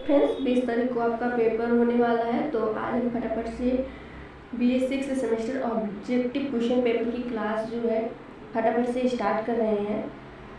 Friends 20 तारीख को आपका पेपर होने वाला है, तो आज हम फटाफट से BA 6 semester objective question paper की क्लास जो है फटाफट से स्टार्ट कर रहे हैं।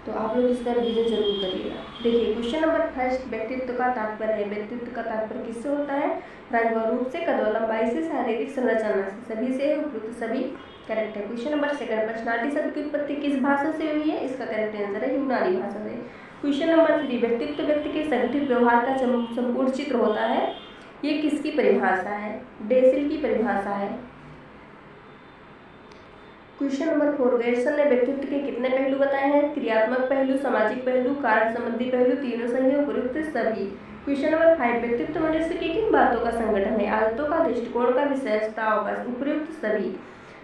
तो आप लोग इसका रिवीजन जरूर करिएगा। देखिए क्वेश्चन नंबर फर्स्ट, व्यक्तित्व का तात्पर्य है। व्यक्तित्व का तात्पर्य किससे होता है? रंग व रूप से, कद व लंबाई से, शारीरिक संरचना से, सभी से उपयुक्त सभी करेक्ट है। क्वेश्चन नंबर सेकंड, पर्सनालिटी शब्द की उत्पत्ति किस भाषा से हुई है? इसका करेक्ट आंसर है यूनानी भाषा से। क्वेश्चन नंबर 3, व्यक्तित्व व्यक्ति के संगठित व्यवहार का संपूर्ण चित्र होता है। ये किसकी परिभाषा है? डेसिल की परिभाषा है। क्वेश्चन नंबर 4, गेरसन ने व्यक्तित्व के कितने पहलू बताए हैं? क्रियात्मक पहलू, सामाजिक पहलू, कारण संबंधी पहलू, तीनों सही है, उपयुक्त सभी। क्वेश्चन नंबर 5, व्यक्तित्व मनुष्य की किन बातों का संगठन है? आदतों का, दृष्टिकोण का, विशेषताओं का, उपयुक्त सभी।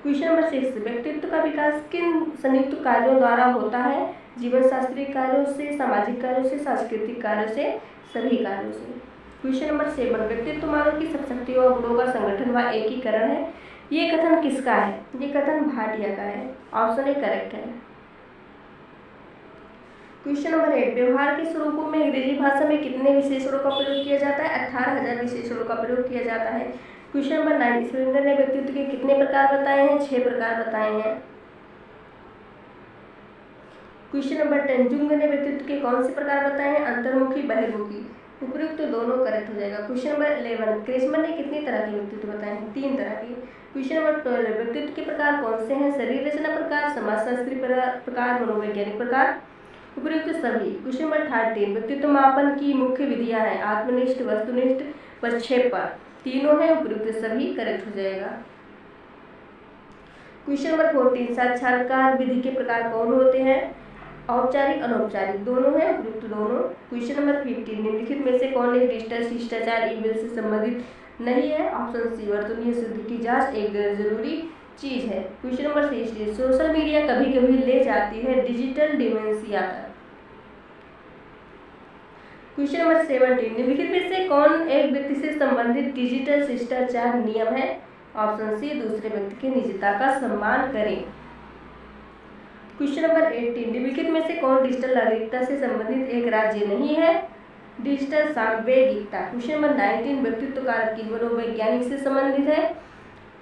क्वेश्चन नंबर 6, व्यक्तित्व का विकास किन संयुक्त कार्यों द्वारा होता है? जीवन शास्त्रीय कार्यों से, सामाजिक कार्यों से, सांस्कृतिक कार्यों से, सभी कार्यों से। क्वेश्चन नंबर 7, व्यक्तित्व मानव की सब शक्तियों और गुणों का संगठन व एकीकरण है। ये कथन किसका है? ये कथन भाटिया का है। ऑप्शन ए करेक्ट है। क्वेश्चन नंबर 8, व्यवहार के स्वरूपों में अंग्रेजी भाषा में कितने विशेषणों का प्रयोग किया जाता है? 18,000 विशेषणों का प्रयोग किया जाता है। क्वेश्चन नंबर 9, स्प्रिंगर ने व्यक्तित्व के कितने प्रकार बताए हैं? 6 प्रकार बताए हैं। क्वेश्चन नंबर 10, जुंग ने व्यक्तित्व के कौन से प्रकार बताए हैं? अंतर्मुखी, बहिर्मुखी, उपयुक्त तो दोनों करेक्ट हो जाएगा। क्वेश्चन नंबर 11, क्रेसमर ने कितनी तरह के व्यक्तित्व बताए हैं? 3 तरह के। क्वेश्चन नंबर 12, व्यक्तित्व के प्रकार कौन से हैं? शरीर रचना प्रकार, समाजशास्त्री प्रकार, मनोवैज्ञानिक प्रकार, उपयुक्त सभी। क्वेश्चन नंबर 13, व्यक्तित्व मापन की मुख्य विधियां हैं? आत्मनिष्ठ, वस्तुनिष्ठ, प्रक्षेपण, तीनों है, उपयुक्त सभी करेक्ट हो जाएगा। क्वेश्चन नंबर 14, साक्षात्कार विधि के प्रकार कौन होते हैं? औपचारिक, अनौपचारिक, दोनों है, उपयुक्त दोनों। क्वेश्चन नंबर 15, निम्नलिखित में से कौन एक डिजिटल शिष्टाचार ईमेल से संबंधित नहीं है? ऑप्शन सी, वर्तनीय शुद्धि की जांच एक गैर जरूरी चीज है। क्वेश्चन नंबर 16, सोशल मीडिया कभी कभी ले जाती है डिजिटल डिमेंशिया तक। क्वेश्चन नंबर 17, निम्नलिखित में से कौन एक व्यक्ति से संबंधित डिजिटल शिष्टाचार नियम है? ऑप्शन सी, दूसरे व्यक्ति की निजता का सम्मान करें। क्वेश्चन नंबर 18, निम्नलिखित में से कौन डिजिटल नागरिकता से संबंधित एक राज्य नहीं है? डिजिटल सांवेगिकता। क्वेश्चन नंबर 19, व्यक्तित्व कारक की मनोवैज्ञानिक से संबंधित है?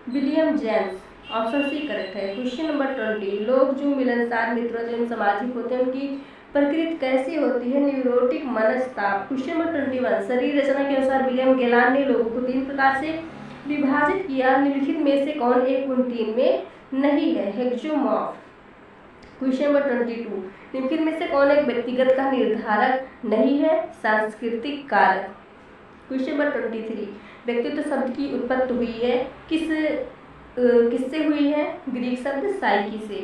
William James, option C correct है। क्वेश्चन नंबर 20, लोग जो मिलनसार, मित्रवत एवं सामाजिक होते हैं उनकी प्रकृति कैसी होती है? न्यूरोटिक, मनस्ताप। क्वेश्चन नंबर 21, शरीर रचना के अनुसार विलियम गेलान ने लोगों को 3 प्रकार से विभाजित किया। निम्नलिखित में से कौन एक उन 3 में नहीं है? हेक्सोमॉर्फ। क्वेश्चन नंबर 22, निम्नलिखित में से कौन एक व्यक्तिगत का निर्धारक नहीं है? सांस्कृतिक कारक। क्वेश्चन नंबर 23, व्यक्तित्व शब्द की उत्पत्ति हुई है किससे हुई है? ग्रीक शब्द साइकी से।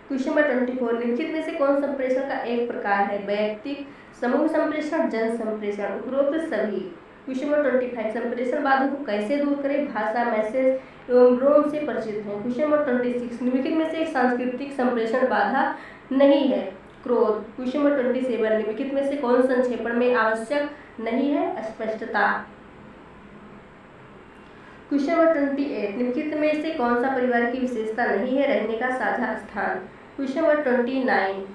क्वेश्चन नंबर 24, निम्नलिखित में से कौन संप्रेषण का एक प्रकार है? वैयक्तिक, समूह संप्रेषण, जन संप्रेषण, उपरोक्त सभी। क्वेश्चन नंबर 25, संप्रेषण बाधा को कैसे दूर करें? भाषा, मैसेज एवं रोम से परिचित हैं। क्वेश्चन नंबर 26, निम्नलिखित में से एक सांस्कृतिक संप्रेषण बाधा नहीं है? क्रोध। क्वेश्चन नंबर 27, निम्नलिखित में से कौन संक्षेपण में आवश्यक नहीं है? स्पष्टता। क्वेश्चन नंबर 28, निम्नलिखित में से कौन सा परिवार की विशेषता नहीं है? रहने का साझा स्थान। क्वेश्चन नंबर 29,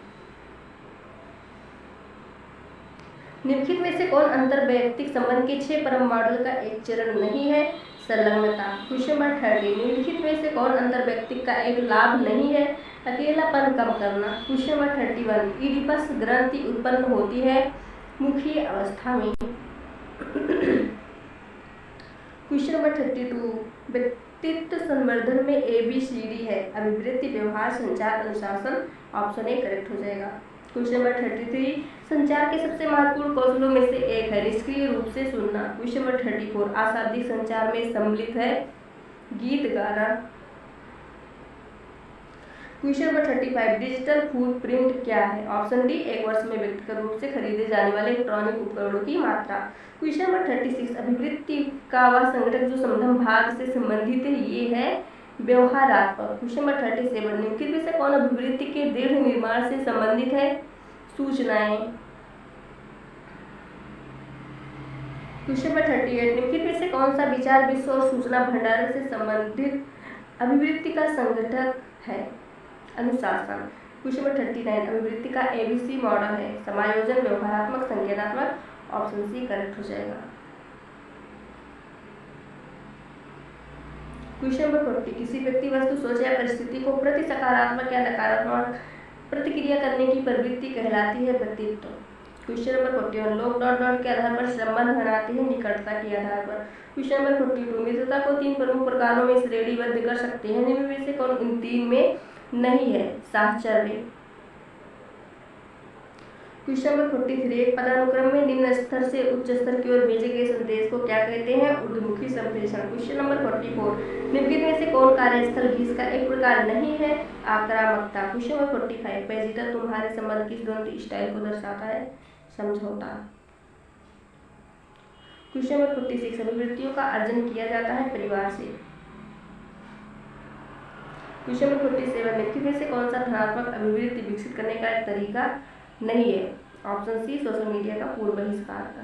निम्नलिखित में से कौन अंतर वैयक्तिक संबंध के 6 परम मॉडल का एक चरण नहीं है? संलग्नता। क्वेश्चन नंबर 30, निम्नलिखित में से कौन अंतर वैयक्तिक का एक लाभ नहीं है? अकेलापन कम करना। क्वेश्चन नंबर 31, इडिपस ग्रंथि उत्पन्न होती है मुखीय अवस्था में। क्वेश्चन नंबर 32, व्यक्तित्व संवर्धन में ABCD है? अभिवृत्ति, व्यवहार, संचार, अनुशासन। ऑप्शन ए करेक्ट हो जाएगा। क्वेश्चन नंबर 33, संचार के सबसे महत्वपूर्ण कौशलों में से एक है निष्क्रिय रूप से सुनना। क्वेश्चन नंबर 34, अशाब्दिक संचार में सम्मिलित है गीत गाना। क्वेश्चन नंबर 35, डिजिटल फुटप्रिंट क्या है? ऑप्शन डी, एक वर्ष में व्यक्तिगत रूप से खरीदे जाने वाले इलेक्ट्रॉनिक उपकरणों की मात्रा। क्वेश्चन नंबर 36, अभिवृत्ति का वह संगठक जो संबंध भाग से संबंधित है, ये है व्यवहारात्मक। क्वेश्चन नंबर 37, निम्नलिखित में से कौन अभिवृत्ति के दृढ़ निर्माण से संबंधित है? सूचनाएं। क्वेश्चन नंबर 38, निम्नलिखित में से कौन सा विचार, विश्व और सूचना भंडारण से संबंधित अभिवृत्ति का संगठक है? अनुशासन। क्वेश्चन नंबर 39 अभिवृत्ति का ABC मॉडल है समायोजन, व्यवहारात्मक, संज्ञानात्मक। ऑप्शन सी करेक्ट हो जाएगा। क्वेश्चन नंबर 40 किसी व्यक्ति, वस्तु, सोच या परिस्थिति को प्रति सकारात्मक या नकारात्मक प्रतिक्रिया करने की प्रवृत्ति कहलाती है व्यक्तित्व। क्वेश्चन नंबर 41 लोग डॉट डॉट के आधार पर संबंध बनाते हैं निकटता के आधार पर। क्वेश्चन नंबर 42 मित्रता को 3 प्रमुख प्रकारों में श्रेणीबद्ध कर सकते हैं, निम्न में से कौन इन 3 में नहीं है? साहचर्य। क्वेश्चन नंबर 43 एक पदानुक्रम में निम्न स्तर से उच्च स्तर की ओर भेजे गए संदेश को क्या कहते हैं? ऊर्ध्वमुखी संप्रेषण। क्वेश्चन नंबर 44 निम्नलिखित में से कौन कार्यस्थल घिस का एक प्रकार नहीं है? आक्रामकता। क्वेश्चन नंबर 45 पेचीदा तुम्हारे संबंध किस द्वंद्व स्टाइल को दर्शाता है? समझौता। क्वेश्चन नंबर 46 अभिवृत्तियों का अर्जन किया जाता है परिवार से। क्वेश्चन नंबर 47 निम्नलिखित में से कौन सा धनात्मक अभिवृत्ति विकसित करने का एक तरीका नहीं है? ऑप्शन सी सोशल मीडिया का पूर्ण बहिष्कार का।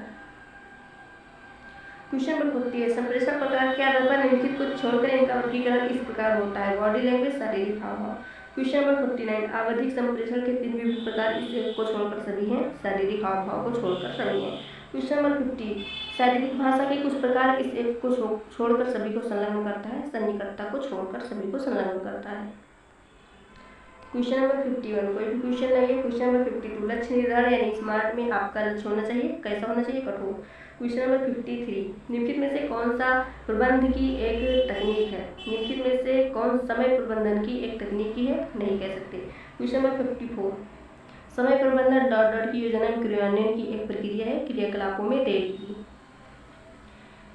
क्वेश्चन नंबर 48 संप्रेषण प्रकार के आधार पर निम्नलिखित को छोड़कर इनका वर्गीकरण इस प्रकार होता है बॉडी लैंग्वेज, शारीरिक हावभाव। क्वेश्चन नंबर 49 आवधिक संप्रेषण के 3 विभिन्न प्रकार इस एक को छोड़कर सभी हैं, शारीरिक हावभाव को छोड़कर सभी हैं। क्वेश्चन नंबर 50 शारीरिक भाषा के कुछ प्रकार इस एक को छोड़कर सभी को संलग्न करता है, सन्निकटता को छोड़कर सभी को संलग्न करता है। क्वेश्चन नंबर 51 कोई भी क्वेश्चन नहीं है। क्वेश्चन नंबर 52 लक्ष्य निर्धारण यानी स्मार्ट में आपका लक्ष्य होना चाहिए, कैसा होना चाहिए? कठोर। क्वेश्चन नंबर 53 निम्नलिखित में से कौन सा प्रबंध की एक तकनीक है? निम्नलिखित में से कौन समय प्रबंधन की एक तकनीक की है? नहीं कह सकते। क्वेश्चन नंबर 54 समय प्रबंधन डॉट डॉट की योजना में क्रियान्वयन की एक प्रक्रिया है, क्रियाकलापों में देरी की।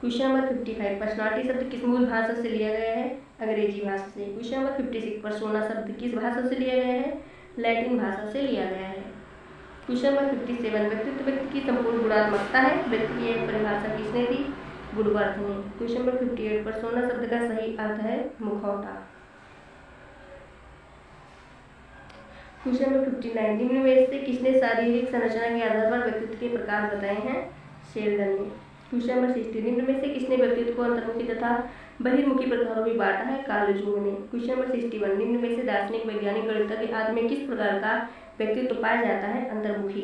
क्वेश्चन नंबर 55 पर्सनालिटी शब्द किस मूल भाषा से लिया गया है? अंग्रेजी भाषा से। क्वेश्चन नंबर 56 पर्सोना शब्द किस भाषा से लिया गया है? लैटिन भाषा से लिया गया है। क्वेश्चन नंबर 57 व्यक्तित्व व्यक्ति की संपूर्ण गुणात्मकता है, व्यक्ति की एक परिभाषा किसने दी? वुडवर्थ ने। क्वेश्चन नंबर 58 पर्सोना शब्द का सही अर्थ है मुखौटा। क्वेश्चन नंबर 59 निम्न में से किसने शारीरिक संरचना के आधार पर व्यक्तित्व के प्रकार बताए हैं? शेरडन ने। क्वेश्चन नंबर 60 निम्न में से किसने व्यक्तित्व को अंतर्मुखी तथा बहिर्मुखी प्रकारों में बांटा है? कार्ल जूंग ने। क्वेश्चन नंबर 61 निम्न में से दार्शनिक, वैज्ञानिक, गणितज्ञ आदि में किस प्रकार का व्यक्तित्व पाया जाता है? अंतर्मुखी।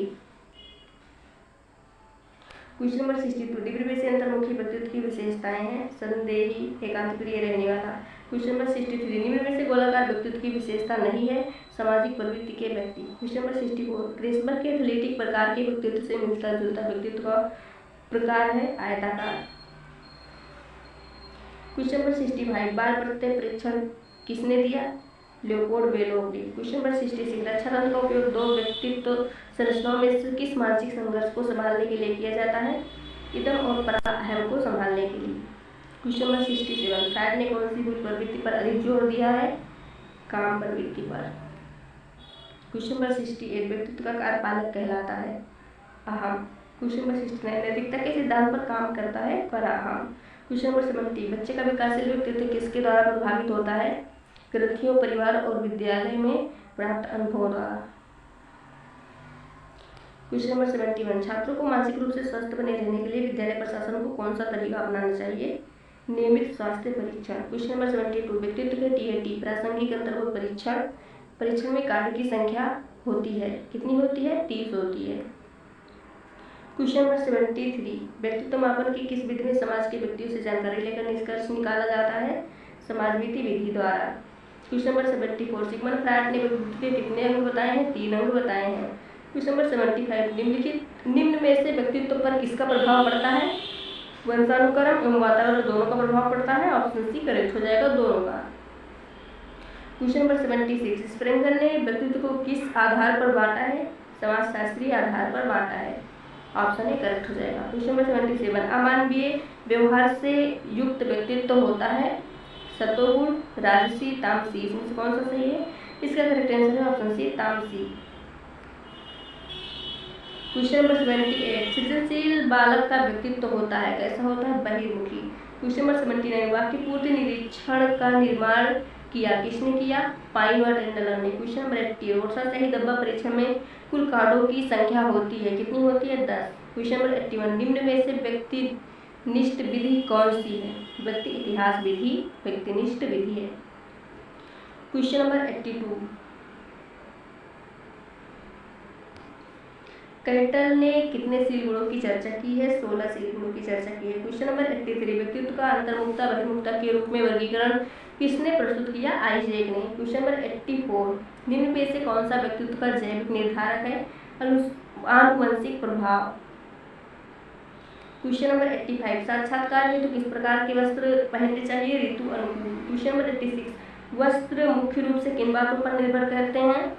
क्वेश्चन नंबर 62 निम्न में से अंतर्मुखी व्यक्तित्व की विशेषताएं हैं? संदेही, एकांतप्रिय रहने वाला। क्वेश्चन नंबर 63 निम्न में से गोलाकार व्यक्तित्व की विशेषता नहीं है? सामाजिक प्रवृत्ति के व्यक्ति। क्वेश्चन नंबर 64 क्रिस्बर के एथलेटिक प्रकार के व्यक्तित्व से मिलता जुलता व्यक्तित्व का प्रकार है आयताकार। क्वेश्चन नंबर 65 बाल प्रत्यय परीक्षण किसने दिया? लियोपोल्ड बेलोव ने। क्वेश्चन नंबर 66 रक्षा तंत्र का उपयोग दो व्यक्तित्व संरचनाओं में से किस मानसिक संघर्ष को संभालने के लिए किया जाता है? इदम और परा अहम को संभालने के लिए। क्वेश्चन नंबर 67 फ्रायड ने कौन सी मूल प्रवृत्ति पर अधिक जोर दिया है? काम प्रवृत्ति पर। क्वेश्चन नंबर 68 व्यक्तित्व का कार्य पालक कहलाता है? अहम। क्वेश्चन नंबर 69 नैतिकता के सिद्धांत पर काम करता है? पराहम। क्वेश्चन नंबर 70 बच्चे का विकासशील व्यक्तित्व किसके द्वारा प्रभावित होता है? ग्रंथियों, परिवार और विद्यालय में प्राप्त अनुभव द्वारा। क्वेश्चन नंबर 71 छात्रों को मानसिक रूप से स्वस्थ बने रहने के लिए विद्यालय प्रशासन को कौन सा तरीका अपनाना चाहिए? नियमित स्वास्थ्य परीक्षण। क्वेश्चन नंबर 72 व्यक्तित्व के TAT प्रासंगिक अंतर्गत परीक्षण में कार्य की संख्या होती है, कितनी होती है? 30 होती है। क्वेश्चन नंबर 73 व्यक्तित्व मापन की किस विधि में समाज के व्यक्तियों से जानकारी लेकर निष्कर्ष निकाला जाता है? समाजविधि विधि द्वारा। क्वेश्चन नंबर 74 सिगमंड फ्रायड ने व्यक्तित्व के कितने अंग बताए हैं? 3 अंग बताए हैं। क्वेश्चन नंबर 75 निम्न में से व्यक्तित्व पर किसका प्रभाव पड़ता है? वंशानुक्रम एवं वातावरण दोनों का प्रभाव पड़ता है। ऑप्शन सी करेक्ट हो जाएगा, दोनों का। क्वेश्चन नंबर 76 स्प्रेंगर ने व्यक्तित्व को किस आधार पर बांटा है? समाजशास्त्रीय आधार पर बांटा है। ऑप्शन ए करेक्ट हो जाएगा। क्वेश्चन नंबर 77 अमानवीय व्यवहार से युक्त व्यक्तित्व होता है? सतोगुण, राजसी, तामसी। इसमें से कौन सा सही है? इसका करेक्ट आंसर है ऑप्शन सी तामसी। क्वेश्चन नंबर 78 सृजनशील बालक का व्यक्तित्व होता है, कैसा होता है? बहिर्मुखी। क्वेश्चन नंबर 79 वाक्य पूर्ति निरीक्षण का निर्माण किया, किसने किया? पाइन व टेंडलर ने। क्वेश्चन नंबर 80 रोडसा सही डब्बा परीक्षण में कुल कार्डों की संख्या होती है, कितनी होती है? 10। क्वेश्चन नंबर 81 निम्न में से व्यक्तिनिष्ठ विधि कौन सी है? व्यक्ति इतिहास विधि व्यक्तिनिष्ठ विधि है। क्वेश्चन नंबर 82 कैटल ने कितने शील गुणों की चर्चा की है? 16 शील गुणों की चर्चा की है। क्वेश्चन नंबर 83, व्यक्तित्व का अंतर्मुखता बहिर्मुखता के रूप में वर्गीकरण किसने प्रस्तुत किया? आइजैक ने। क्वेश्चन नंबर 84, निम्न में से कौन सा व्यक्तित्व का जैविक निर्धारक है? आनुवंशिक प्रभाव। क्वेश्चन नंबर 85, साक्षात्कार में तो किस प्रकार के वस्त्र पहनने चाहिए? ऋतु अनुकूल। क्वेश्चन नंबर 86, वस्त्र मुख्य रूप से किन बातों पर निर्भर करते हैं?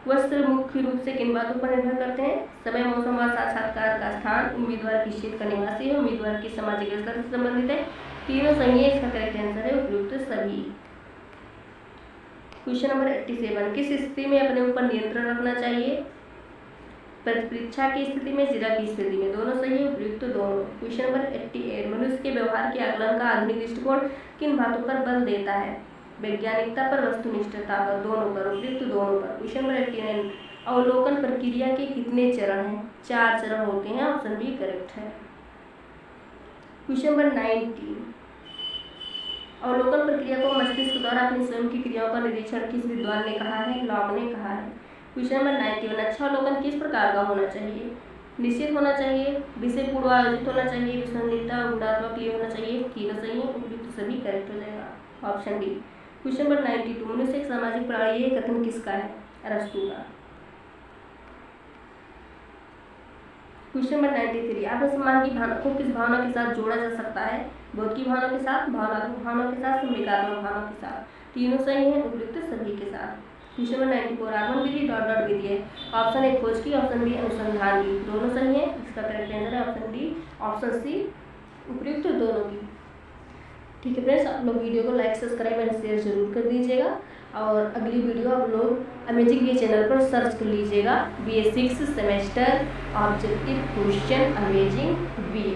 वस्त्र मुख्य रूप से किन बातों पर निर्भर करते हैं? समय, मौसम और साक्षात्कार का स्थान, उम्मीदवार किस क्षेत्र का निवासी है, उम्मीदवार की सामाजिक स्तर से संबंधित है, तीनों सही है। इसका करेक्ट आंसर है उपयुक्त सभी। क्वेश्चन नंबर 87, किस स्थिति में अपने ऊपर नियंत्रण रखना चाहिए? परीक्षा की स्थिति में, जिला की स्थिति में, दोनों सही है, उपयुक्त दोनों। क्वेश्चन नंबर 88, मनुष्य के व्यवहार के आकलन का आधुनिक दृष्टिकोण किन बातों पर बल देता है? वैज्ञानिकता पर, वस्तुनिष्ठता पर, दोनों पर, उपयुक्त दोनों पर। क्वेश्चन नंबर 89, अवलोकन प्रक्रिया के कितने चरण हैं? 4 चरण होते हैं। ऑप्शन बी करेक्ट है। क्वेश्चन नंबर 90, अवलोकन प्रक्रिया को मस्तिष्क द्वारा अपनी स्वयं की क्रियाओं का निरीक्षण किस विद्वान ने कहा है? लॉक ने कहा है। क्वेश्चन नंबर 91, अच्छा अवलोकन किस प्रकार का होना चाहिए? निश्चित होना चाहिए, विषय पूर्व आयोजित होना चाहिए, विसंगतता गुणात्मक लिए होना चाहिए, तीनों सही है, उपयुक्त सभी करेक्ट हो जाएगा। Option D. क्वेश्चन नंबर 92, मनुष्य एक सामाजिक प्राणी, ये कथन किसका है? अरस्तु का। क्वेश्चन नंबर 93, आत्मसम्मान की भावना को किस भावना के साथ जोड़ा जा सकता है? बोध की भावना के साथ, भावनात्मक भावना के साथ, संवेगात्मक भावना के साथ, तीनों सही है, उपयुक्त सभी के साथ। क्वेश्चन नंबर 94, आगमन विधि डॉट डॉट विधि है। ऑप्शन ए खोज की, ऑप्शन बी अनुसंधान की, दोनों सही है। इसका करेक्ट आंसर है ऑप्शन डी, ऑप्शन सी, उपयुक्त दोनों की। ठीक है फ्रेंड्स, आप लोग वीडियो को लाइक, सब्सक्राइब एंड शेयर जरूर कर दीजिएगा। और अगली वीडियो आप लोग अमेजिंग बी चैनल पर सर्च कर लीजिएगा, BA 6 semester objective question amazing B.